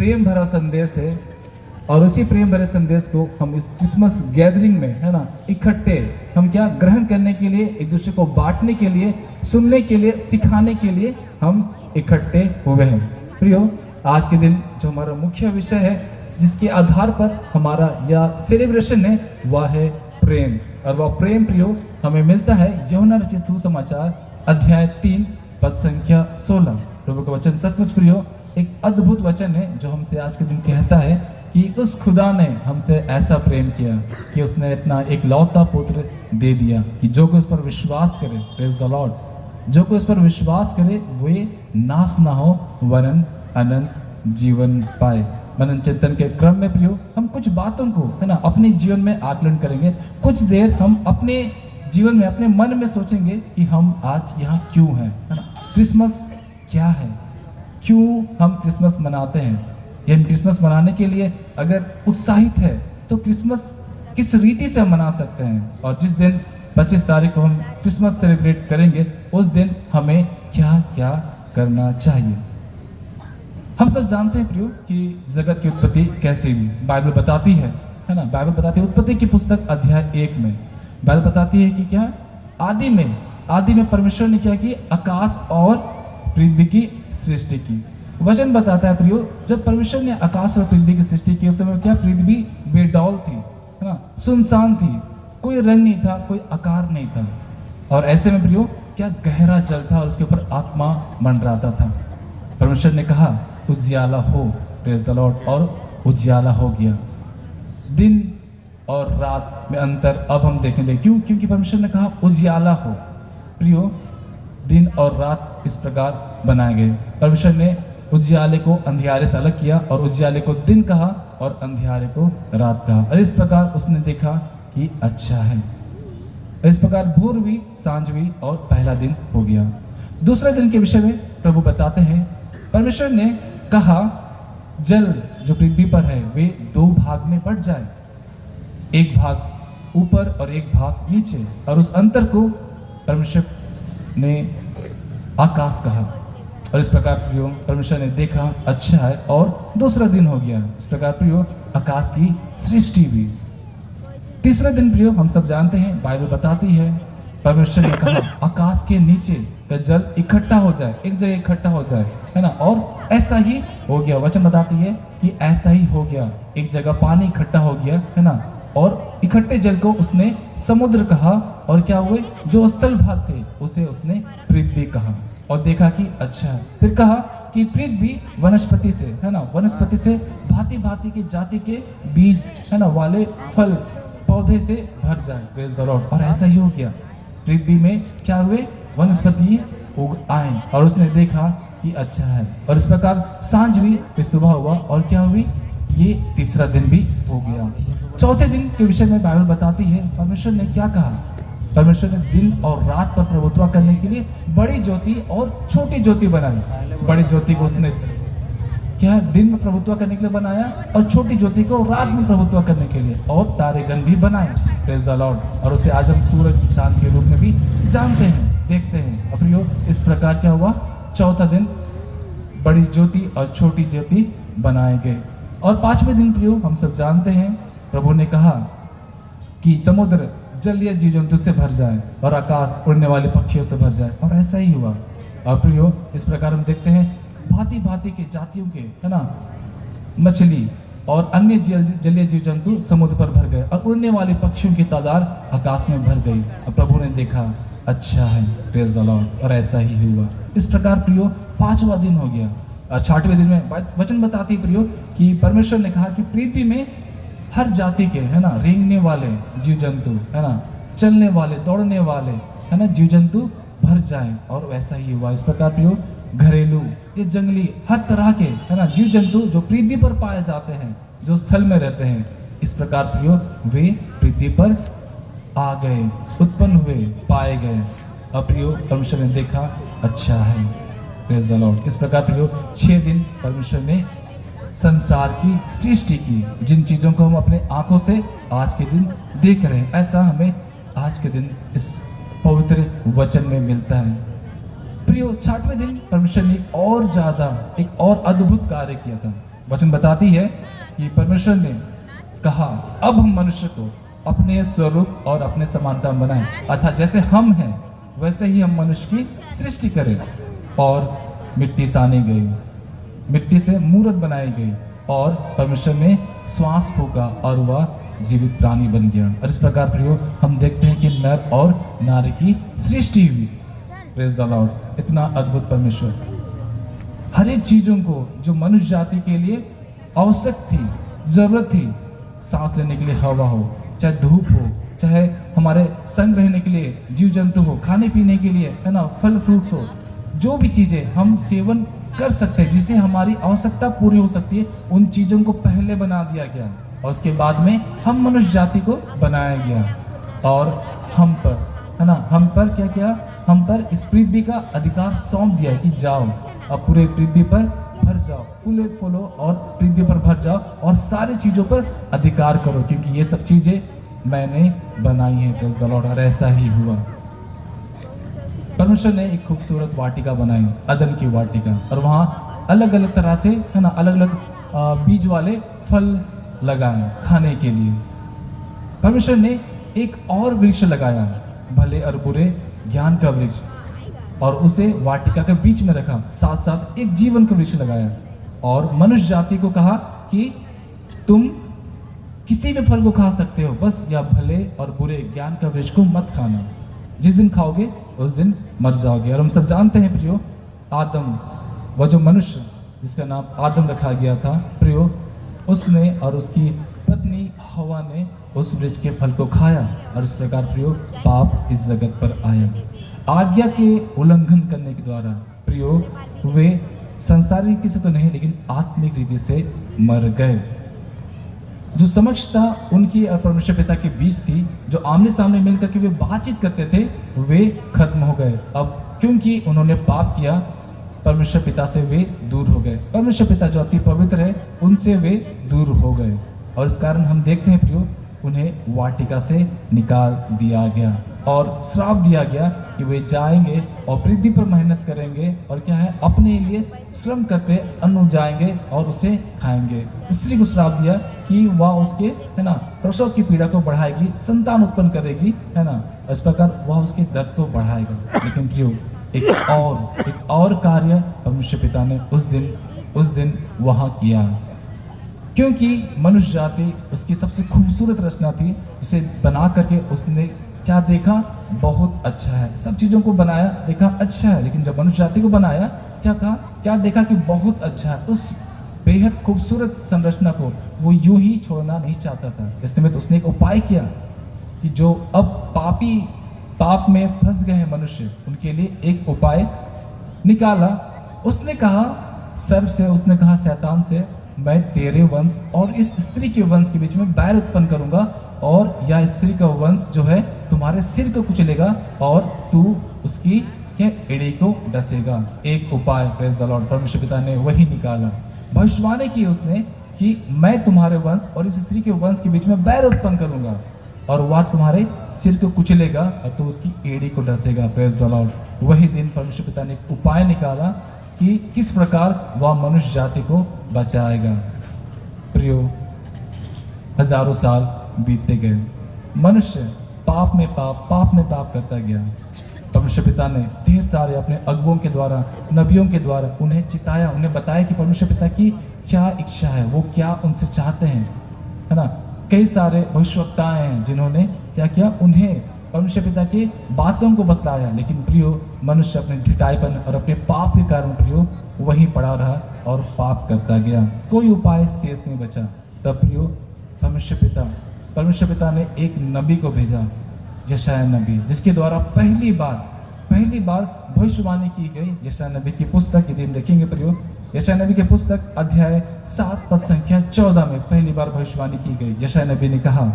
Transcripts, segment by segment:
प्रेम भरा संदेश है और उसी प्रेम भरे संदेश को हम इस क्रिसमस गैदरिंग में, है ना, इकट्ठे हम क्या ग्रहण करने के लिए, एक दूसरे को बांटने के लिए, सुनने के लिए, सिखाने के लिए हम इकट्ठे हुए हैं। प्रियो, आज के दिन जो हमारा मुख्य विषय है, जिसके आधार पर हमारा यह सेलिब्रेशन है, वह है प्रेम। और वह प्रेम प्रियो हमें मिलता है यूहन्ना रचित सुसमाचार अध्याय 3 पद संख्या 16। प्रभु का वचन सचमुच प्रियो एक अद्भुत वचन है जो हमसे आज के दिन कहता है कि उस खुदा ने हमसे ऐसा प्रेम किया कि उसने अपना एक लौता पुत्र दे दिया कि जो कोई उस पर विश्वास करे, प्रेज द लॉर्ड, जो कोई उस पर विश्वास करे वे नाश ना हो वरन अनंत जीवन पाए। मनन चिंतन के क्रम में प्रियो हम कुछ बातों को, है ना, अपने जीवन में आकलन करेंगे। कुछ देर हम अपने जीवन में, अपने मन में सोचेंगे कि हम आज यहाँ क्यों हैं, है ना, क्रिसमस क्या है, क्यों हम क्रिसमस मनाते हैं। ये हम क्रिसमस मनाने के लिए अगर उत्साहित है तो क्रिसमस किस रीति से हम मना सकते हैं, और जिस दिन 25 तारीख को हम क्रिसमस सेलिब्रेट करेंगे उस दिन हमें क्या क्या करना चाहिए। हम सब जानते हैं प्रियो कि जगत की उत्पत्ति कैसे हुई। बाइबल बताती है ना, बाइबल बताती है उत्पत्ति की पुस्तक अध्याय 1 में बाइबल बताती है कि क्या आदि में परमेश्वर ने क्या किया, आकाश और पृथ्वी की सृष्टि की। वचन बताता है प्रियो जब परमेश्वर ने आकाश और पृथ्वी की सृष्टि की उस समय क्या पृथ्वी बेडौल थी, है ना, सुनसान थी, कोई रंग नहीं था, कोई आकार नहीं था, और ऐसे में प्रियो क्या गहरा जल था और उसके ऊपर आत्मा मंडराता था। परमेश्वर ने कहा उजियाला हो, प्रेज द लॉर्ड, और उजियाला हो गया। दिन और रात में अंतर अब हम देखेंगे, क्योंकि परमेश्वर ने कहा उजियाला हो। प्रियो दिन और रात इस प्रकार बनाए गए। परमेश्वर ने उजियाले को अंधियारे से अलग किया और उजियाले को दिन कहा और अंधियारे को रात कहा, और इस प्रकार उसने देखा कि अच्छा है। इस प्रकार भोर हुई, सांझ हुई और पहला दिन हो गया। दूसरे दिन के विषय में प्रभु बताते हैं, परमेश्वर ने कहा जल जो पृथ्वी पर है वे 2 भाग में बट जाए, एक भाग ऊपर और एक भाग नीचे, और उस अंतर को परमेश्वर ने आकाश कहा। और इस प्रकार प्रियो परमेश्वर ने देखा अच्छा है और दूसरा दिन हो गया। इस प्रकार प्रियो आकाश की सृष्टि हुई। तीसरे दिन प्रियो हम सब जानते हैं, बाइबल बताती है परमेश्वर ने कहा आकाश के नीचे का जल इकट्ठा हो जाए, एक जगह इकट्ठा हो जाए, है ना, और ऐसा ही हो गया। वचन बताती है कि ऐसा ही हो गया, एक जगह पानी इकट्ठा हो गया, है ना, और इकट्ठे जल को उसने समुद्र कहा, और क्या हुए जो स्थल भाग थे उसे उसने पृथ्वी कहा, और देखा कि अच्छा है। फिर कहा कि पृथ्वी वनस्पति से, है ना, वनस्पति से भांति भांति की जाति के बीज, है ना, वाले फल पौधे से भर जाए, प्रेज द लॉर्ड, और ऐसा ही हो गया। पृथ्वी में क्या हुए, वनस्पति उग आए, और उसने देखा कि अच्छा है, और इस प्रकार सांझ हुई, फिर सुबह हुआ, और क्या हुई, ये तीसरा दिन भी हो गया। चौथे दिन के विषय में बाइबल बताती है परमेश्वर ने क्या कहा। परमेश्वर ने दिन और रात पर प्रभुत्व करने के लिए बड़ी ज्योति और छोटी ज्योति बनाई। बड़ी ज्योति को उसने क्या दिन में प्रभुत्व करने के लिए बनाया, और छोटी ज्योति को रात में प्रभुत्व करने के लिए, और तारेगण भी बनाए, प्रेज द लॉर्ड, और उसे आज हम सूरज चांद के रूप में भी जानते हैं, देखते हैं। प्रियो इस प्रकार क्या हुआ, चौथा दिन बड़ी ज्योति और छोटी ज्योति बनाए गए। और 5वें दिन प्रियो हम सब जानते हैं प्रभु ने कहा कि समुद्र जलीय जीव जंतु से भर जाए और आकाश उड़ने वाले पक्षियों से भर जाए, और ऐसा ही हुआ। और प्रियो इस प्रकार हम देखते हैं भांति भांति के जातियों के, है ना, मछली और अन्य जलीय जीव जंतु समुद्र पर भर गए, और उड़ने वाले पक्षियों की तादाद आकाश में भर गई, और प्रभु ने देखा अच्छा है, प्रेज द लॉर्ड, और ऐसा ही हुआ। इस प्रकार प्रियो 5वां दिन हो गया। और 6वें दिन में वचन बताती है प्रियो कि परमेश्वर ने कहा कि पृथ्वी में हर जाति के, है ना, रेंगने वाले जीव जंतु, है ना, चलने वाले, दौड़ने वाले, है ना, जीव जंतु भर जाए, और वैसा ही हुआ। इस प्रकार प्रियो घरेलू, ये जंगली, हर तरह के, है ना, जीव जंतु जो पृथ्वी पर पाए जाते हैं, जो स्थल में रहते हैं, इस प्रकार प्रियो वे पृथ्वी पर आ गए, उत्पन्न हुए, पाए गए। अब प्रियो परमेश्वर ने देखा अच्छा है, प्रेज द लॉर्ड। इस प्रकार प्रियो 6 दिन परमेश्वर ने संसार की सृष्टि की, जिन चीजों को हम अपने आंखों से आज के दिन देख रहे हैं, ऐसा हमें आज के दिन इस पवित्र वचन में मिलता है। प्रियो 6वें दिन परमेश्वर ने एक और अद्भुत कार्य किया था। वचन बताती है कि परमेश्वर ने कहा अब हम मनुष्य को अपने स्वरूप और अपने समानता में बनाएं, अर्थात जैसे हम हैं वैसे ही हम मनुष्य की सृष्टि करें। और मिट्टी सानी गई, मिट्टी से मूरत बनाई गई और परमेश्वर ने श्वास फूका और वह जीवित प्राणी बन गया। और इस प्रकार प्रियो हम देखते हैं कि नर और नारी की सृष्टि हुई। Praise the Lord. इतना अद्भुत परमेश्वर हर एक चीजों को जो मनुष्य जाति के लिए आवश्यक थी, जरूरत थी, सांस लेने के लिए हवा हो, चाहे धूप हो, चाहे हमारे संग रहने के लिए जीव जंतु हो, खाने पीने के लिए है ना फल फ्रूट्स हो, जो भी चीजें हम सेवन कर सकते हैं जिससे हमारी आवश्यकता पूरी हो सकती है, उन चीजों को पहले बना दिया गया और उसके बाद में हम मनुष्य जाति को बनाया गया। और हम पर है ना, हम पर क्या किया, हम पर इस पृथ्वी का अधिकार सौंप दिया कि जाओ अब पूरे पृथ्वी पर भर जाओ, फूले फूलो और पृथ्वी पर भर जाओ और सारी चीजों पर अधिकार करो, क्योंकि ये सब चीजें मैंने बनाई हैं। Praise the Lord. और ऐसा ही हुआ। परमेश्वर ने एक खूबसूरत वाटिका बनाई, अदन की वाटिका, और वहाँ अलग अलग तरह से है ना अलग अलग बीज वाले फल लगाए खाने के लिए। परमेश्वर ने एक और वृक्ष लगाया, भले और बुरे ज्ञान का वृक्ष, और उसे वाटिका के बीच में रखा। साथ साथ एक जीवन का वृक्ष लगाया और मनुष्य जाति को कहा कि तुम किसी भी फल को खा सकते हो, बस या भले और बुरे ज्ञान का वृक्ष को मत खाना, जिस दिन खाओगे उस दिन मर जाओगे। और हम सब जानते हैं प्रियो, आदम, वह जो मनुष्य जिसका नाम आदम रखा गया था प्रियो, उसने और उसकी पत्नी हवा ने उस वृक्ष के फल को खाया और इस प्रकार प्रियो पाप इस जगत पर आया। आज्ञा के उल्लंघन करने के द्वारा प्रियो वे संसारिक रीति से तो नहीं लेकिन आत्मिक रीति से मर गए। जो समझता उनकी और परमेश्वर पिता के बीच थी, जो आमने सामने मिलकर के वे बातचीत करते थे, वे खत्म हो गए। अब क्योंकि उन्होंने पाप किया, परमेश्वर पिता से वे दूर हो गए। परमेश्वर पिता जो अति पवित्र है उनसे वे दूर हो गए और इस कारण हम देखते हैं प्रियो उन्हें वाटिका से निकाल दिया गया और श्राप दिया गया कि वे जाएंगे और पृथ्वी पर मेहनत करेंगे और क्या है अपने लिए श्रम करके अन्न जाएंगे और उसे खाएंगे। स्त्री को श्राप दिया कि वह उसके है ना प्रसव की पीड़ा को बढ़ाएगी, संतान उत्पन्न करेगी है ना, इस प्रकार वह उसके दर्द को बढ़ाएगा। लेकिन प्रियो एक और कार्य परमेश्वर पिता ने उस दिन वहां किया, क्योंकि मनुष्य जाति उसकी सबसे खूबसूरत रचना थी। इसे बना करके उसने क्या देखा, बहुत अच्छा है। सब चीजों को बनाया, देखा अच्छा है, लेकिन जब मनुष्य जाति को बनाया क्या कहा, क्या देखा कि बहुत अच्छा है। उस बेहद खूबसूरत संरचना को वो यूं ही छोड़ना नहीं चाहता था। इसलिए तो उसने एक उपाय किया कि जो अब पाप में फंस गए हैं मनुष्य, उनके लिए एक उपाय निकाला। उसने कहा सर्प से, उसने कहा शैतान से, मैं तेरे वंश और इस स्त्री के वंश के बीच में बैर उत्पन्न करूंगा और यह स्त्री का वंश जो है तुम्हारे सिर को कुचलेगा और तू उसकी क्या एड़ी को डसेगा। एक उपाय प्रेज़ द लॉर्ड परमेश्वर पिता ने वही निकाला। भविष्यवाणी की उसने कि मैं तुम्हारे वंश और इस स्त्री के वंश के बीच में बैर उत्पन्न करूंगा और वह तुम्हारे सिर को कुचलेगा और तू उसकी एड़ी को डसेगा। Praise the Lord. वही दिन परमेश्वर पिता ने एक उपाय निकाला कि किस प्रकार वह मनुष्य जाति को बचाएगा। प्रियो, हजारों साल बीतते गए, मनुष्य पाप में पाप करता गया। परमेश्वर पिता ने ढेर सारे अपने अगुओं के द्वारा, नबियों के द्वारा उन्हें चिताया, उन्हें बताया कि परमेश्वर पिता की क्या इच्छा है, वो क्या उनसे चाहते हैं, है ना। कई सारे भविष्यवक्ताएं हैं जिन्होंने क्या किया, उन्हें परमेश्वर पिता की बातों को बतलाया, लेकिन प्रियो मनुष्य अपने ढिठाईपन और अपने पाप के कारण प्रियो वहीं पड़ा रहा और पाप करता गया। कोई उपाय शेष नहीं बचा। तब प्रियो परमेश्वर पिता ने एक नबी को भेजा, यशायाह नबी, जिसके द्वारा पहली बार भविष्यवाणी की गई। यशायाह नबी की पुस्तक, यदि हम देखेंगे प्रियो, यशायाह नबी की पुस्तक अध्याय 7 पद संख्या 14 में पहली बार भविष्यवाणी की गई। यशायाह नबी ने कहा,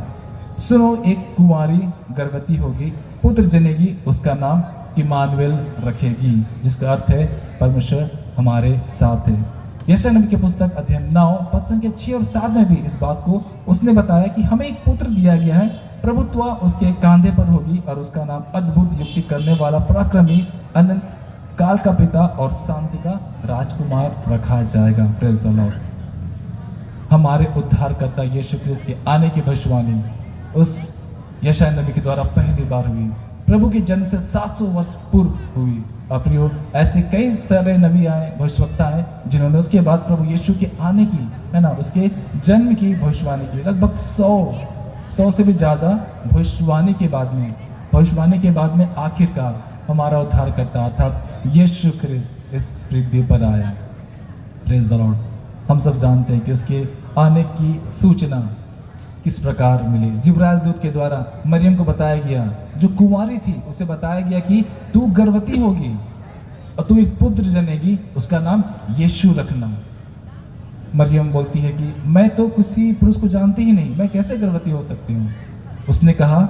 सुनो, एक कुंवारी गर्भवती होगी, पुत्र जनेगी, उसका नाम इमानुएल रखेगी, जिसका अर्थ है परमेश्वर हमारे साथ है। यशायाह नबी की पुस्तक अध्याय 9 पद संख्या 6 और 7 में भी इस बात को उसने बताया कि हमें एक पुत्र दिया गया है, प्रभुत्व उसके कांधे पर होगी और उसका नाम अद्भुत, युक्ति करने वाला, पराक्रमी, अनंत काल का पिता और शांति का राजकुमार रखा जाएगा। Praise the Lord. हमारे उद्धारकर्ता यीशु ख्रिस्त के आने की भविष्यवाणी उस यशायाह नबी के द्वारा पहली बार हुई। प्रभु के जन्म से 700 वर्ष पूर्व हुई। और प्रियो, ऐसे कई सारे नबी आए, भविष्यवक्ता आए, जिन्होंने उसके बाद प्रभु यीशु के आने की, है ना, उसके जन्म की भविष्यवाणी की। लगभग 100 से भी ज़्यादा भविष्यवाणी के बाद में आखिरकार हमारा उद्धारकर्ता अर्थात यीशु ख्रिस्त इस पृथ्वी पर आया। Praise the Lord. हम सब जानते हैं कि उसके आने की सूचना किस प्रकार मिली। जिब्राइल दूत के द्वारा मरियम को बताया गया, जो कुंवारी थी, उसे बताया गया कि तू गर्भवती होगी और तू एक पुत्र जनेगी, उसका नाम यीशु रखना। मरियम बोलती है कि मैं तो किसी पुरुष को जानती ही नहीं, मैं कैसे गर्भवती हो सकती हूँ। उसने कहा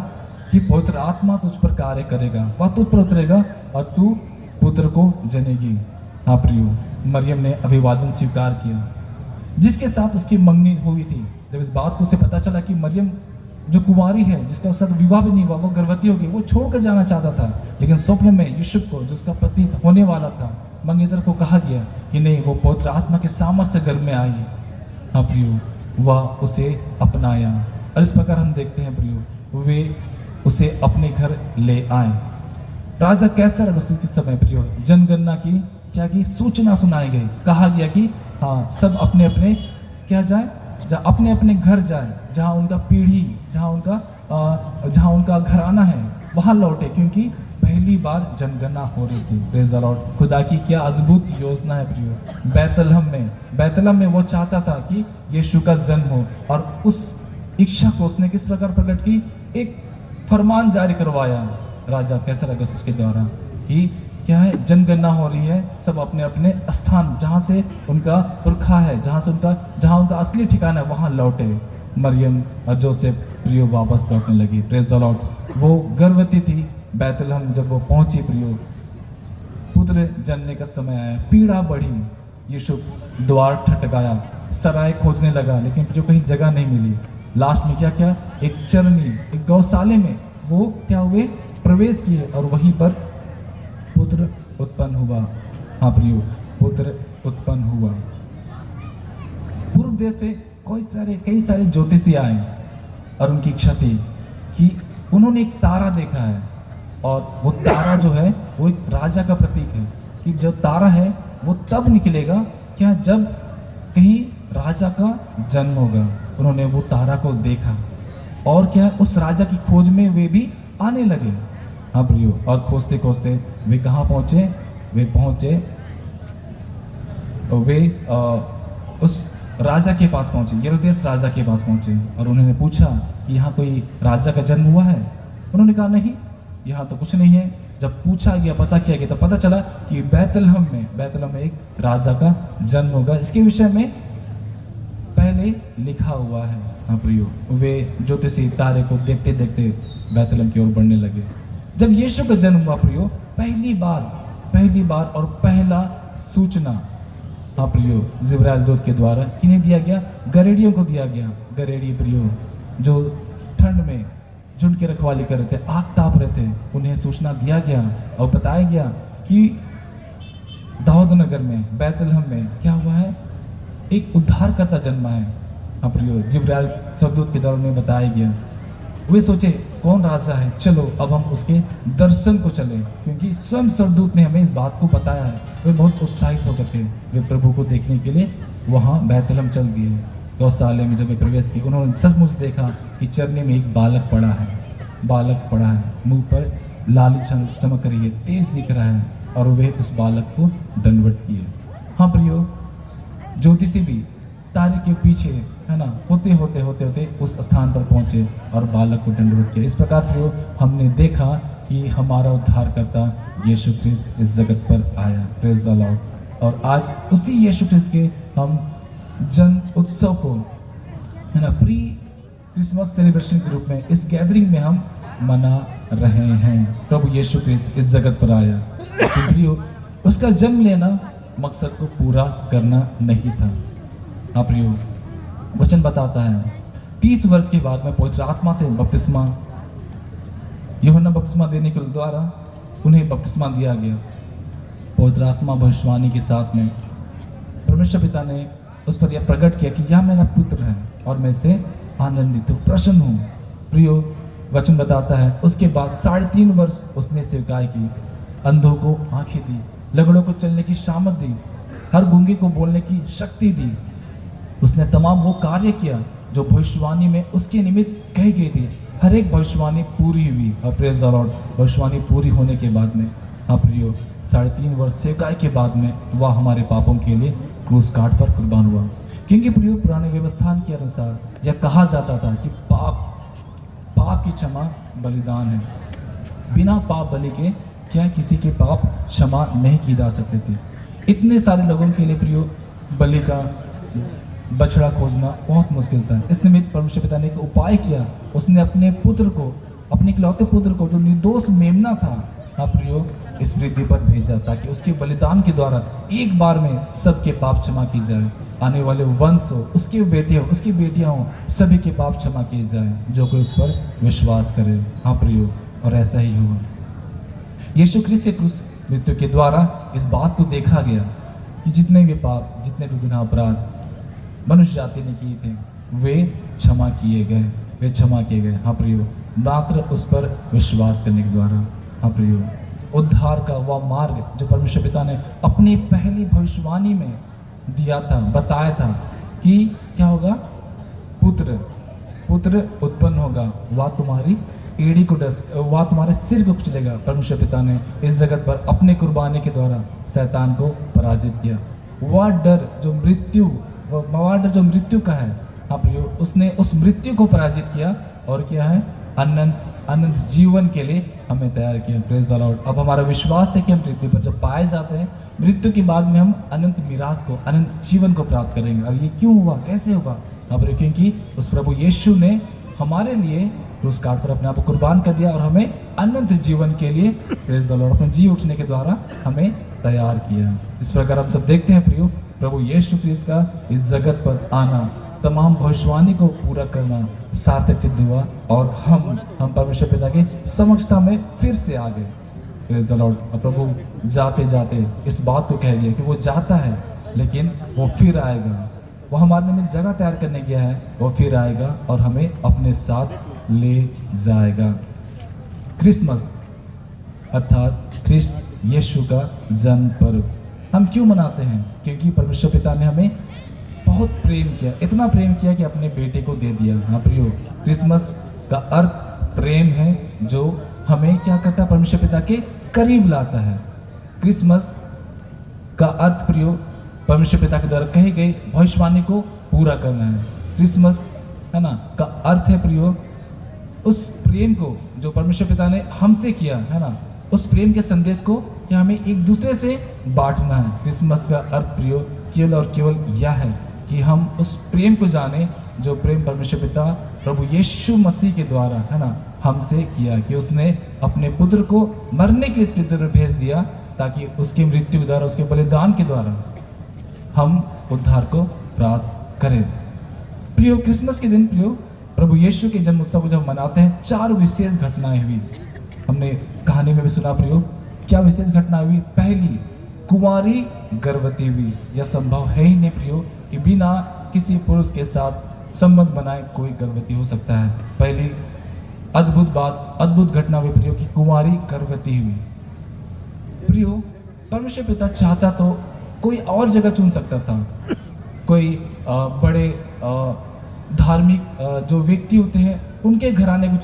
कि पवित्र आत्मा तुझ पर कार्य करेगा, वह तुझ पर उतरेगा और तू पुत्र को जनेगी। हाँ प्रियो, मरियम ने अभिवादन स्वीकार किया, जिसके साथ उसकी मंगनी हुई थी। जब इस बात को उसे पता चला कि मरियम जो कुंवारी है, जिसका उसका विवाह भी नहीं हुआ, वो गर्भवती होगी, वो छोड़कर जाना चाहता था। लेकिन स्वप्न में यूसुफ को, जो उसका पति होने वाला था, मंगेतर को कहा गया कि नहीं, वो पवित्र आत्मा के सामर्थ्य से गर्भ में आई। हाँ प्रियो, वह उसे अपनाया और इस प्रकार हम देखते हैं प्रियो, वे उसे अपने घर ले आए। राजा कैसर अगस्तुस के समय प्रियो जनगणना की क्या की सूचना सुनाई गई। कहा गया कि हाँ, सब अपने अपने क्या जाए, अपने अपने घर जाए, जहाँ उनका पीढ़ी, जहाँ उनका घराना है, वहाँ लौटे, क्योंकि पहली बार जनगणना हो रही थी। Praise the Lord. खुदा की क्या अद्भुत योजना है प्रियो। बैतलहम में वो चाहता था कि यीशु का जन्म हो, और उस इच्छा को उसने किस प्रकार प्रकट की, एक फरमान जारी करवाया राजा कैसर अगस्तुस के द्वारा कि क्या है, जनगणना हो रही है, सब अपने अपने स्थान, जहाँ से उनका पुरखा है, जहाँ उनका असली ठिकाना है, वहाँ लौटे। मरियम और जोसेफ प्रियो वापस लौटने लगी। Praise the Lord. वो गर्भवती थी। बैतलहम जब वो पहुंची प्रियो, पुत्र जन्मने का समय आया, पीड़ा बढ़ी। यीशु द्वार ठटकाया, सराय खोजने लगा, लेकिन प्रियो कहीं जगह नहीं मिली। लास्ट में क्या एक चरनी, एक गौशाले में वो क्या हुए, प्रवेश किए, और वहीं पर पुत्र उत्पन्न हुआ। हाँ प्रियो, पुत्र उत्पन्न हुआ। पूर्व देश से कई सारे ज्योतिषी आए और उनकी इच्छा थी कि उन्होंने एक तारा देखा है, और वो तारा जो है वो एक राजा का प्रतीक है, कि जो तारा है वो तब निकलेगा क्या, जब कहीं राजा का जन्म होगा। उन्होंने वो तारा को देखा और क्या, उस राजा की खोज में वे भी आने लगे। हाँ प्रियो, और खोजते खोजते वे कहाँ पहुँचे, वे उस राजा के पास पहुँचे, हेरोदेस राजा के पास पहुँचे, और उन्होंने पूछा कि यहाँ कोई राजा का जन्म हुआ है। उन्होंने कहा नहीं, यहाँ तो कुछ नहीं है। जब पूछा गया, पता किया गया, तो पता चला कि बैतलहम में एक राजा का जन्म होगा। इसके विषय में पहले लिखा हुआ है। हाँ प्रियो, वे ज्योतिषी तारे को देखते देखते बैतलहम की ओर बढ़ने लगे। जब यीशु का जन्म हुआ प्रियो, पहली बार और पहला सूचना, हाँ प्रियो, जिब्राइल दूत के द्वारा किन्हें दिया गया, गरेड़ियों को दिया गया। गरेड़ी प्रियो जो ठंड में झुंड की रखवाली कर रहे थे, आग ताप रहे थे, उन्हें सूचना दिया गया और बताया गया कि दाऊद नगर में, बैतलहम में क्या हुआ है, एक उद्धारकर्ता जन्मा है। हाँ प्रियो, जिब्राइल स्वर्गदूत के द्वारा उन्हें बताया गया। वे सोचे कौन राजा है, चलो अब हम उसके दर्शन को चले, क्योंकि स्वयं स्वर्गदूत ने हमें इस बात को बताया है। वे बहुत उत्साहित होकर के वे प्रभु को देखने के लिए वहाँ बैतलहम चल दिए। गौशाले में जब वे प्रवेश किए, उन्होंने सचमुच देखा कि चरनी में एक बालक पड़ा है, मुंह पर लाली चमक रही है, तेज दिख रहा है, और वे उस बालक को दंडवत किए। हाँ प्रियो, ज्योतिषी भी तारे के पीछे, है ना, होते उस स्थान पर पहुंचे और बालक को दंडवत किया। इस प्रकार प्रियो, हमने देखा कि हमारा उद्धारकर्ता यीशु ख्रिस्त इस जगत पर आया। Praise the Lord. और आज उसी यीशु ख्रिस्त के हम जन्म उत्सव को, है ना, प्री क्रिसमस सेलिब्रेशन के रूप में इस गैदरिंग में हम मना रहे हैं। प्रभु यीशु ख्रिस्त इस जगत पर आया, तो प्रियो उसका जन्म लेना मकसद को पूरा करना नहीं था। हाँ प्रियो, वचन बताता है 30 वर्ष के बाद में पवित्र आत्मा से बपतिस्मा, यूहन्ना बपतिस्मा देने के द्वारा उन्हें बपतिस्मा दिया गया। पवित्र आत्मा भविष्यवाणी के साथ में परमेश्वर पिता ने उस पर यह प्रकट किया कि यह मेरा पुत्र है और मैं इससे आनंदित हूँ, प्रसन्न हूँ। प्रियो, वचन बताता है उसके बाद 3.5 वर्ष उसने सेवकाई की, अंधों को आंखें दी, लंगड़ों को चलने की शामत दी, हर गूंगे को बोलने की शक्ति दी। उसने तमाम वो कार्य किया जो भविष्यवाणी में उसके निमित्त कही गई थी। हर एक भविष्यवाणी पूरी हुई और प्रेज द लॉर्ड, भविष्यवाणी पूरी होने के बाद में, हाँ प्रियो, 3.5 वर्ष सेवकाई के बाद में वह हमारे पापों के लिए क्रूस काट पर कुर्बान हुआ। क्योंकि प्रियो, पुराने व्यवस्थान के अनुसार यह कहा जाता था कि पाप की क्षमा बलिदान है। बिना पाप बलि के क्या किसी के पाप क्षमा नहीं की जा सकते थे। इतने सारे लोगों के लिए प्रियो, बलि का बछड़ा खोजना बहुत मुश्किल था। इस निमित्त परमेश्वर पिता ने एक उपाय किया। उसने अपने पुत्र को, अपने इकलौते पुत्र को, जो निर्दोष मेमना था, हाँ प्रियो, इस पृथ्वी पर भेजा ताकि उसके बलिदान के द्वारा एक बार में सबके पाप क्षमा की जाए। आने वाले वंश हो, उसके बेटे हो, उसकी बेटियां हो, सभी के पाप क्षमा किए जाए जो कोई उस पर विश्वास करे। हाँ प्रियो, और ऐसा ही हुआ। यीशु ख्रिस्त के क्रूस मृत्यु के द्वारा इस बात को देखा गया कि जितने भी पाप, जितने भी गुनाह अपराध मनुष्य जाति ने किए थे, वे क्षमा किए गए, वे क्षमा किए गए। हाँ प्रियो, मात्र उस पर विश्वास करने के द्वारा। हाँ प्रियो, उद्धार का वह मार्ग जो परमेश्वर पिता ने अपनी पहली भविष्यवाणी में दिया था, बताया था कि क्या होगा, पुत्र उत्पन्न होगा, वह तुम्हारी एड़ी को वह तुम्हारे सिर को कुचलेगा। परमेश्वर पिता ने इस जगत पर अपने कुर्बानी के द्वारा शैतान को पराजित किया। वह डर जो मृत्यु का है, हाँ प्रियो, उसने उस मृत्यु को पराजित किया और क्या है, अनंत जीवन के लिए हमें तैयार किया। Praise the Lord. अब हमारा विश्वास है कि हम पृथ्वी पर जब पाए जाते हैं, मृत्यु के बाद में हम अनंत मिरास को, अनंत जीवन को प्राप्त करेंगे। और ये क्यों हुआ, कैसे होगा? अब क्योंकि उस प्रभु यीशु ने हमारे लिए क्रूस काट पर अपने आप को कुर्बान कर दिया और हमें अनंत जीवन के लिए, प्रेज द लॉर्ड, अपने जी उठने के द्वारा हमें तैयार किया। इस प्रकार हम सब देखते हैं प्रियो, प्रभु यीशु ख्रिस्त का इस जगत पर आना, तमाम भविष्यवाणी को पूरा करना सार्थक सिद्ध हुआ और हम परमेश्वर पिता के समक्षता में फिर से आ गए। Praise the Lord. और प्रभु जाते जाते इस बात को कह गया कि वो जाता है लेकिन वो फिर आएगा। वो हमारे लिए जगह तैयार करने गया है, वो फिर आएगा और हमें अपने साथ ले जाएगा। क्रिसमस अर्थात ख्रिस्त यीशु का जन्म पर्व हम क्यों मनाते हैं? क्योंकि परमेश्वर पिता ने हमें बहुत प्रेम किया, इतना प्रेम किया कि अपने बेटे को दे दिया। हाँ प्रियो, क्रिसमस का अर्थ प्रेम है जो हमें क्या करता है, परमेश्वर पिता के करीब लाता है। क्रिसमस का अर्थ प्रियो, परमेश्वर पिता के द्वारा कही गई भविष्यवाणी को पूरा करना है। क्रिसमस है ना का अर्थ है प्रियो, उस प्रेम को जो परमेश्वर पिता ने हमसे किया है ना, उस प्रेम के संदेश को क्या हमें एक दूसरे से बांटना है। क्रिसमस का अर्थ प्रियो केवल और केवल यह है कि हम उस प्रेम को जाने जो प्रेम परमेश्वर पिता प्रभु यीशु मसीह के द्वारा है ना हमसे किया, कि उसने अपने पुत्र को मरने के लिए इस पृथ्वी पर भेज दिया ताकि उसकी मृत्यु के द्वारा, उसके बलिदान के द्वारा हम उद्धार को प्राप्त करें। प्रियो, क्रिसमस के दिन प्रियो प्रभु यीशु के जन्म उत्सव को जब मनाते हैं, 4 विशेष घटनाएं हुई। हमने कहानी में भी सुना प्रियो, क्या विशेष घटना हुई? पहली, कुंवारी गर्भवती हुई। यह संभव है ही नहीं प्रियो कि बिना किसी पुरुष के साथ संबंध बनाए कोई गर्भवती हो सकता है। पहली अद्भुत घटना हुई प्रियो कि कुंवारी गर्भवती हुई। प्रियो, परमेश्वर पिता चाहता तो कोई और जगह चुन सकता था, कोई बड़े धार्मिक जो व्यक्ति होते हैं उनके घराने को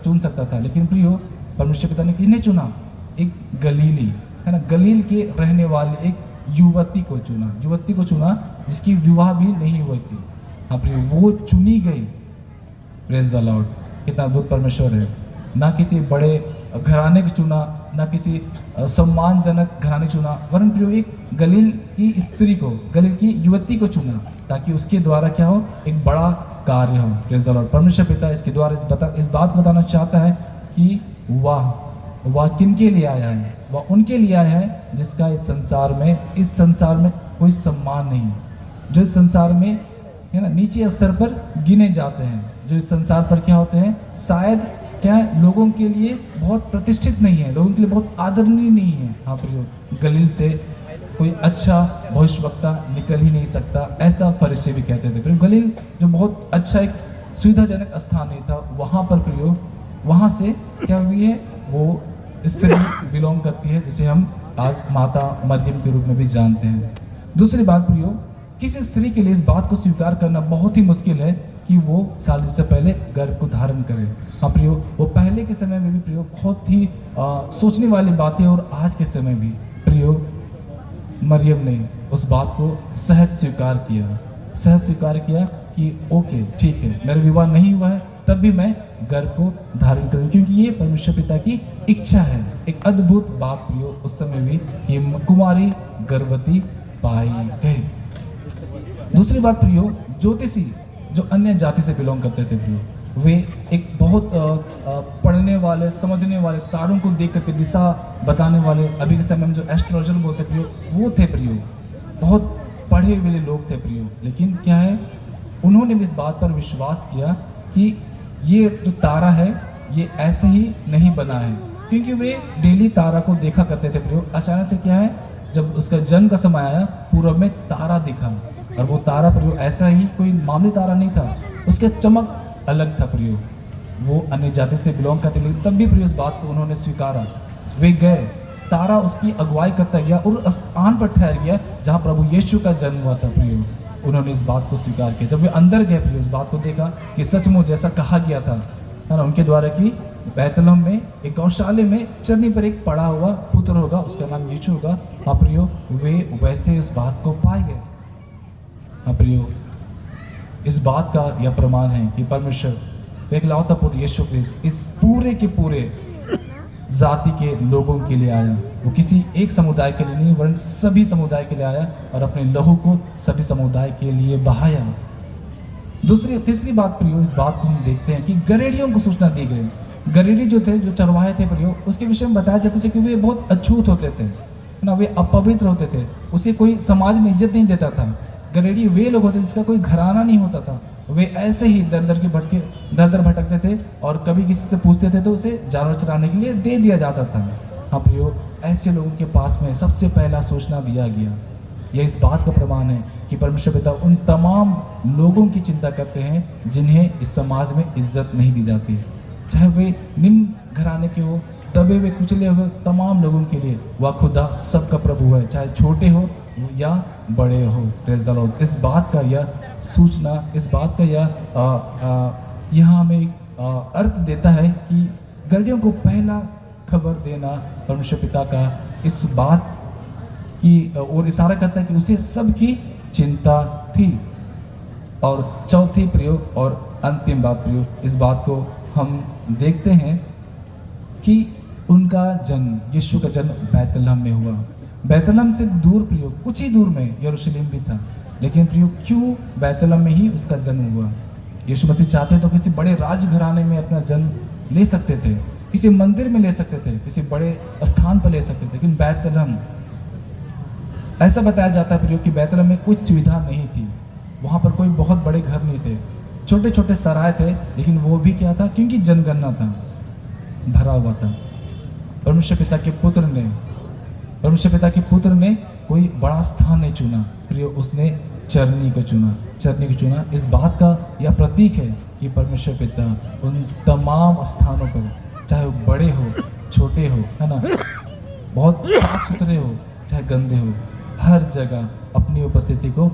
चुन सकता था, लेकिन प्रियो परमेश्वर पिता ने किन्हें चुना? एक गलीली है ना, गलील के रहने वाली एक युवती को चुना जिसकी विवाह भी नहीं हुई थी। हाँ प्रियो, वो चुनी गई। Praise the Lord. कितना अद्भुत परमेश्वर है। ना किसी बड़े घराने को चुना, ना किसी सम्मानजनक घराने को चुना, वरन प्रियो एक गलील की स्त्री को, गलील की युवती को चुना ताकि उसके द्वारा क्या हो, एक बड़ा कार्य हो। Praise the Lord. परमेश्वर पिता इसके द्वारा इस बात बताना चाहता है कि वह किनके लिए आया है? वह उनके लिए आया है जिसका इस संसार में कोई सम्मान नहीं, जो इस संसार में है ना नीचे स्तर पर गिने जाते हैं, जो इस संसार पर क्या होते हैं, शायद क्या है, लोगों के लिए बहुत प्रतिष्ठित नहीं है, लोगों के लिए बहुत आदरणीय नहीं है। हाँ प्रियो, गलील से कोई अच्छा भविष्यवक्ता निकल ही नहीं सकता, ऐसा फरिश्ते भी कहते थे। प्रियो गलील जो बहुत अच्छा एक सुविधाजनक स्थान नहीं था, वहाँ पर प्रियो वहाँ से क्या हुई है, वो स्त्री बिलोंग करती है जिसे हम आज माता मरियम के रूप में भी जानते हैं। दूसरी बात प्रियो, किसी स्त्री के लिए इस बात को स्वीकार करना बहुत ही मुश्किल है कि वो शादी से पहले गर्भ को धारण करे। हाँ प्रियो, वो पहले के समय में भी प्रियो बहुत ही सोचने वाली बातें, और आज के समय भी प्रियो मरियम ने उस बात को सहज स्वीकार किया कि ओके ठीक है, मेरा विवाह नहीं हुआ है तब भी मैं गर्भ को धारण करूँ, क्योंकि ये परमेश्वर पिता की इच्छा है। एक अद्भुत बात प्रियो, उस समय भी ये कुमारी गर्भवती पाई गई। दूसरी बात प्रियो, ज्योतिषी जो अन्य जाति से बिलोंग करते थे प्रियो, वे एक बहुत पढ़ने वाले, समझने वाले, तारों को देख करके दिशा बताने वाले, अभी के समय में जो एस्ट्रोलॉजर बोलते प्रियो, वो थे प्रियो, बहुत पढ़े हुए लोग थे प्रियो। लेकिन क्या है, उन्होंने भी इस बात पर विश्वास किया कि ये जो तारा है ये ऐसे ही नहीं बना है, क्योंकि वे डेली तारा को देखा करते थे प्रियो। अचानक से क्या है, जब उसका जन्म का समय आया, पूरब में तारा दिखा, और वो तारा प्रियो ऐसा ही कोई मामूली तारा नहीं था, उसका चमक अलग था प्रियो। वो अन्य जाति से बिलोंग करते, लेकिन तब भी प्रियो इस बात को उन्होंने स्वीकारा। वे गए, तारा उसकी अगुवाई करता गया और उस स्थान पर ठहर गया जहाँ प्रभु यीशु का जन्म हुआ था प्रियो। उन्होंने इस बात को स्वीकार किया। जब वे अंदर गए प्रियो, इस बात को देखा कि सचमुच जैसा कहा गया था, है ना, उनके द्वारा कि बैतलहम में एक गौशाले में चरनी पर एक पड़ा हुआ पुत्र होगा, उसका नाम यीशु होगा। हाँ प्रियो, वे वैसे उस बात को पाए गए। हाँ प्रियो, इस बात का यह प्रमाण है कि परमेश्वर एकलौता पुत्र यीशु क्रिस्त इस पूरे के पूरे जाति के लोगों के लिए आया। वो किसी एक समुदाय के लिए नहीं, वरन सभी समुदाय के लिए आया और अपने लहू को सभी समुदाय के लिए बहाया। तीसरी बात प्रियो, इस बात को हम देखते हैं कि गरेड़ियों को सूचना दी गई। गरेड़ी जो थे, जो चरवाहे थे प्रियो, उसके विषय में बताया जाता था कि वे बहुत अछूत होते थे ना, वे अपवित्र होते थे, उसे कोई समाज में इज्जत नहीं देता था। गरेड़ी वे लोग होते जिसका कोई घराना नहीं होता था, वे ऐसे ही दर दर भटकते थे, और कभी किसी से पूछते थे तो उसे जानवर चराने के लिए दे दिया जाता था। हाँ प्रियो, ऐसे लोगों के पास में सबसे पहला सूचना दिया गया। यह इस बात का प्रमाण है कि परमेश्वर पिता उन तमाम लोगों की चिंता करते हैं जिन्हें इस समाज में इज्जत नहीं दी जाती, चाहे वे निम्न घराने के हो, दबे हुए कुचले हुए तमाम लोगों के लिए वह खुदा सबका प्रभु है, चाहे छोटे हो या बड़े हो। Praise the Lord. इस बात का यह सूचना, इस बात का यह यहाँ हमें अर्थ देता है कि गरीबों को पहला खबर देना परमेश्वर पिता का इस बात की और इशारा करता है कि उसे सबकी चिंता थी। और चौथी प्रयोग और अंतिम बात प्रयोग, इस बात को हम देखते हैं कि उनका जन्म, यीशु का जन्म बैतलहम में हुआ। बैतलहम से दूर प्रयोग, कुछ ही दूर में यरूशलेम भी था, लेकिन प्रयोग क्यों बैतलहम में ही उसका जन्म हुआ? यीशु मसीह चाहते तो किसी बड़े राजघराने में अपना जन्म ले सकते थे, किसी मंदिर में ले सकते थे, किसी बड़े स्थान पर ले सकते थे, लेकिन बैतलहम, ऐसा बताया जाता है प्रयोग कि बैतलहम में कुछ सुविधा नहीं थी, वहाँ पर कोई बहुत बड़े घर नहीं थे, छोटे छोटे सराय थे, लेकिन वो भी क्या था, क्योंकि जनगणना था, भरा हुआ था। परमेश्वर पिता के पुत्र ने कोई बड़ा स्थान नहीं चुना प्रियो, उसने चरनी को चुना। इस बात का यह प्रतीक है कि परमेश्वर पिता उन तमाम स्थानों पर, चाहे वो बड़े हो छोटे हो, है ना, बहुत साफ सुथरे हो चाहे गंदे हो, हर जगह अपनी उपस्थिति को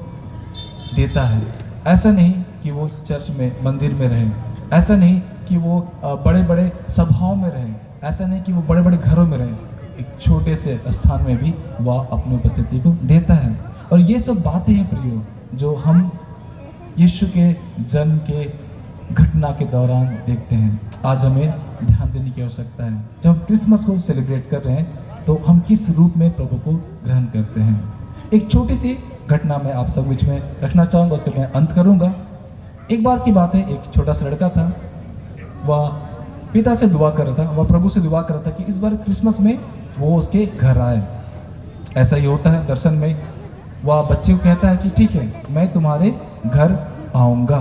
देता है। ऐसा नहीं कि वो चर्च में, मंदिर में रहे, ऐसा नहीं कि वो बड़े बड़े सभाओं में रहे, ऐसा नहीं कि वो बड़े बड़े घरों में रहे, एक छोटे से स्थान में भी वह अपनी उपस्थिति को देता है। और ये सब बातें हैं प्रियो जो हम यीशु के जन्म के घटना के दौरान देखते हैं। आज हमें ध्यान देने की आवश्यकता है, जब हम क्रिसमस को सेलिब्रेट कर रहे हैं तो हम किस रूप में प्रभु को ग्रहण करते हैं। एक छोटी सी घटना मैं आप सब बीच में रखना चाहूँगा, उसके मैं अंत करूँगा। एक बार की बात है, एक छोटा सा लड़का था, वह पिता से दुआ कर रहा था, वह प्रभु से दुआ कर रहा था कि इस बार क्रिसमस में वो उसके घर आए। ऐसा ही होता है दर्शन में, वह बच्चे को कहता है कि ठीक है, मैं तुम्हारे घर आऊँगा।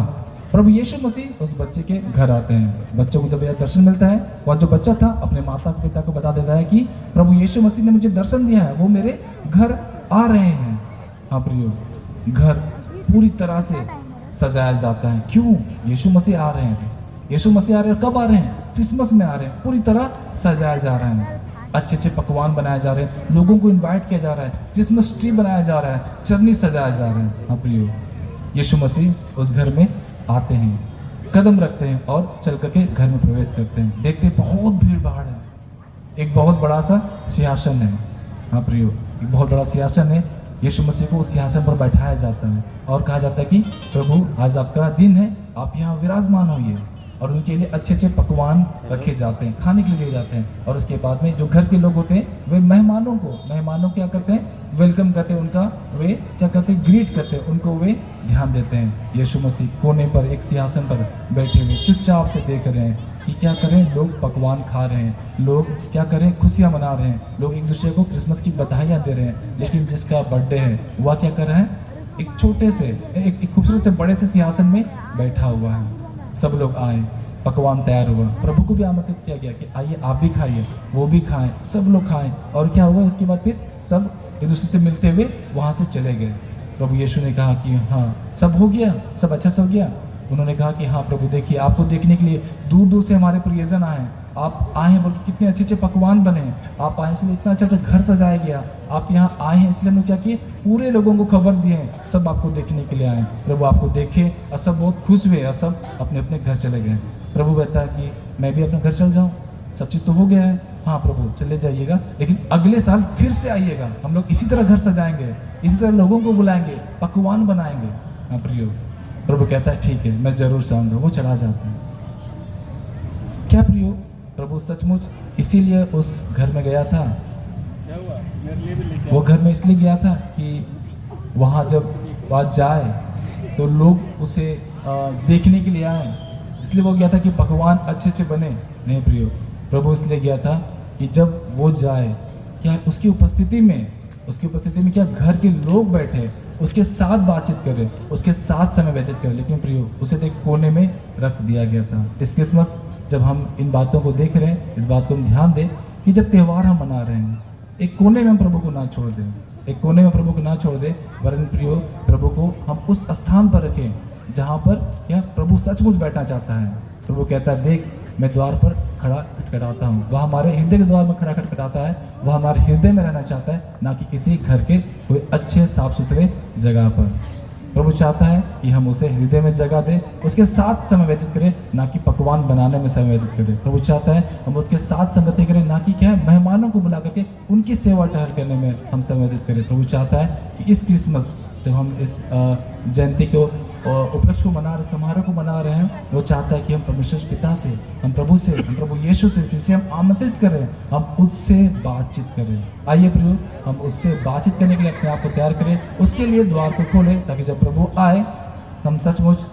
प्रभु यीशु मसीह उस बच्चे के घर आते हैं। बच्चों को जब यह दर्शन मिलता है, वह जो बच्चा था अपने माता पिता को बता देता है कि प्रभु यीशु मसीह ने मुझे दर्शन दिया है, वो मेरे घर आ रहे हैं, हाँ प्रियो, घर पूरी तरह से सजाया जाता है। क्यों? यीशु मसीह आ रहे हैं। यीशु मसीह आ रहे हैं। कब आ रहे हैं? क्रिसमस में आ रहे हैं। पूरी तरह सजाया जा रहा है, अच्छे अच्छे पकवान बनाए जा रहे हैं, लोगों को इनवाइट किया जा रहा है, क्रिसमस ट्री बनाया जा रहा है, चरनी सजाया जा रहा है। हाँ प्रियो, यीशु मसीह उस घर में आते हैं, कदम रखते हैं और चल करके घर में प्रवेश करते हैं। देखते हैं बहुत भीड़ भाड़ है, एक बहुत बड़ा सा सिंहासन है। हाँ प्रियो, एक बहुत बड़ा सिंहासन है। यीशु मसीह को उस सिंहासन पर बैठाया जाता है और कहा जाता है कि प्रभु आज आपका दिन है, आप यहाँ विराजमान होइए। और उनके लिए अच्छे अच्छे पकवान रखे जाते हैं, खाने के लिए दिए जाते हैं। और उसके बाद में जो घर के लोग होते हैं वे मेहमानों क्या करते हैं? वेलकम करते हैं उनका, वे क्या करते हैं? ग्रीट करते हैं उनको, वे ध्यान देते हैं। यीशु मसीह कोने पर एक सिंहासन पर बैठे हुए चुपचाप से देख रहे हैं कि क्या करें, लोग पकवान खा रहे हैं, लोग क्या करें, खुशियाँ मना रहे हैं, लोग एक दूसरे को क्रिसमस की बधाइयाँ दे रहे हैं। लेकिन जिसका बर्थडे है वह क्या कर रहा है? एक छोटे से एक खूबसूरत से बड़े से सिंहासन में बैठा हुआ है। सब लोग आए, पकवान तैयार हुआ, प्रभु को भी आमंत्रित किया गया कि आइए आप भी खाइए, वो भी खाएं, सब लोग खाएं। और क्या हुआ? उसके बाद फिर सब एक दूसरे से मिलते हुए वहाँ से चले गए। प्रभु यीशु ने कहा कि हाँ सब हो गया, सब अच्छा से हो गया। उन्होंने कहा कि हाँ प्रभु, देखिए आपको देखने के लिए दूर दूर से हमारे प्रियजन आए, आप आए हैं बोल के कितने अच्छे अच्छे पकवान बने, आप आए इसलिए इतना अच्छा अच्छा घर सजाया गया, आप यहाँ आए हैं इसलिए हमने क्या किए, पूरे लोगों को खबर दिए हैं, सब आपको देखने के लिए आए। प्रभु आपको देखे और सब बहुत खुश हुए और सब अपने अपने घर चले गए। प्रभु कहता है कि मैं भी अपने घर चल जाऊँ, सब चीज़ तो हो गया है। हाँ प्रभु चले जाइएगा, लेकिन अगले साल फिर से आइएगा, हम लोग इसी तरह घर सजाएंगे, इसी तरह लोगों को बुलाएंगे, पकवान बनाएंगे। हाँ प्रियो, प्रभु कहता है ठीक है मैं जरूर से आऊँगा। वो चला जाता है। क्या प्रियो, प्रभु सचमुच इसीलिए उस घर में गया था? वो घर में इसलिए गया था कि वहाँ जब बात जाए तो लोग उसे देखने के लिए आए, इसलिए वो गया था कि पकवान अच्छे अच्छे बने? नहीं प्रियो, प्रभु इसलिए गया था कि जब वो जाए, क्या उसकी उपस्थिति में क्या घर के लोग बैठे उसके साथ बातचीत करें, उसके साथ समय व्यतीत करें। लेकिन प्रियो, उसे तो एक कोने में रख दिया गया था। इस क्रिसमस जब हम इन बातों को देख रहे हैं, इस बात को हम ध्यान दें कि जब त्यौहार हम मना रहे हैं, एक कोने में हम प्रभु को ना छोड़ दें, एक कोने में प्रभु को ना छोड़ दें, वरन प्रियो प्रभु को हम उस स्थान पर रखें जहाँ पर क्या प्रभु सचमुच बैठना चाहता है। प्रभु कहता है देख मैं द्वार पर खड़ा खटखटाता हूँ। वह हमारे हृदय के द्वार में खड़ा खटखटाता है, वह हमारे हृदय में रहना चाहता है, ना कि किसी घर के कोई अच्छे साफ सुथरे जगह पर। प्रभु चाहता है कि हम उसे हृदय में जगह दें, उसके साथ समय व्यतीत करें, ना कि पकवान बनाने में समय व्यतीत करें। प्रभु चाहता है हम उसके साथ संगति करें, ना कि क्या है मेहमानों को बुला करके उनकी सेवा टहल करने में हम समय व्यतीत करें। प्रभु चाहता है कि इस क्रिसमस जब हम इस जयंती को उपलक्ष्य को मना रहे, समारोह को मना रहे हैं, वो चाहता है कि हम परमेश्वर पिता से, हम प्रभु यीशु से हम आमंत्रित करें, हम उससे बातचीत करें। आइए प्रियो, हम उससे बातचीत करने के लिए अपने आप को तैयार करें, उसके लिए द्वार को खोलें, ताकि जब प्रभु आए हम सचमुच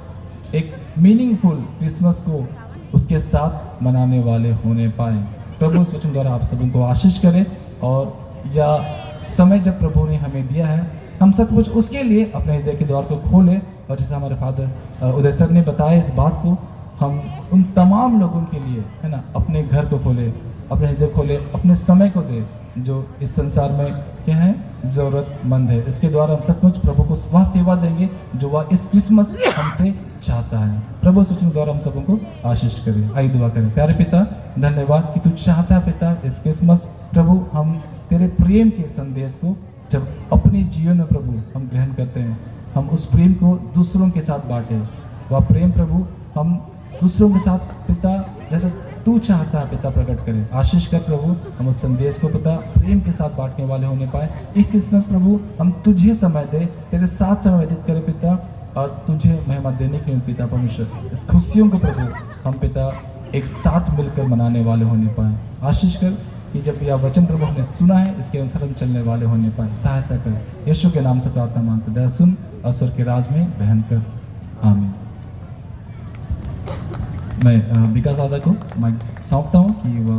एक मीनिंगफुल क्रिसमस को उसके साथ मनाने वाले होने पाए। प्रभु इस वचन द्वारा आप सभी को आशीष करें, और यह समय जब प्रभु ने हमें दिया है, हम सचमुच उसके लिए अपने हृदय के द्वार को खोलें। और जैसे हमारे फादर उदय सर ने बताया इस बात को, हम उन तमाम लोगों के लिए है ना अपने घर को खोले, अपने हृदय खोले, अपने समय को दे जो इस संसार में क्या है ज़रूरतमंद है। इसके द्वारा हम सचमुच प्रभु को वह सेवा देंगे जो वह इस क्रिसमस हमसे चाहता है। प्रभु सूचन द्वारा हम सबों को आशीष करें। आइए दुआ करें। प्यारे पिता, धन्यवाद कि तू चाहता है पिता इस क्रिसमस प्रभु हम तेरे प्रेम के संदेश को जब अपने जीवन में प्रभु हम ग्रहण करते हैं, हम उस प्रेम को दूसरों के साथ बांटें। वह प्रेम प्रभु हम दूसरों के साथ पिता जैसे तू चाहता है पिता प्रकट करें। आशीष कर प्रभु हम उस संदेश को पिता प्रेम के साथ बांटने वाले होने पाए। इस क्रिसमस प्रभु हम तुझे समय दे, तेरे साथ समय व्यतीत करें पिता, और तुझे महिमा देने के लिए पिता परमेश्वर इस खुशियों को प्रभु हम पिता एक साथ मिलकर मनाने वाले होने पाए। आशीष कर कि जब यह वचन प्रभु हमने सुना है इसके अनुसार हम चलने वाले होने पाए। सहायता कर, यीशु के नाम से प्रार्थना मांगते, दया सुन और स्वर्ग के राज में बहन कर, आमीन। मैं विकास दादा को मैं सौंपता हूँ कि वह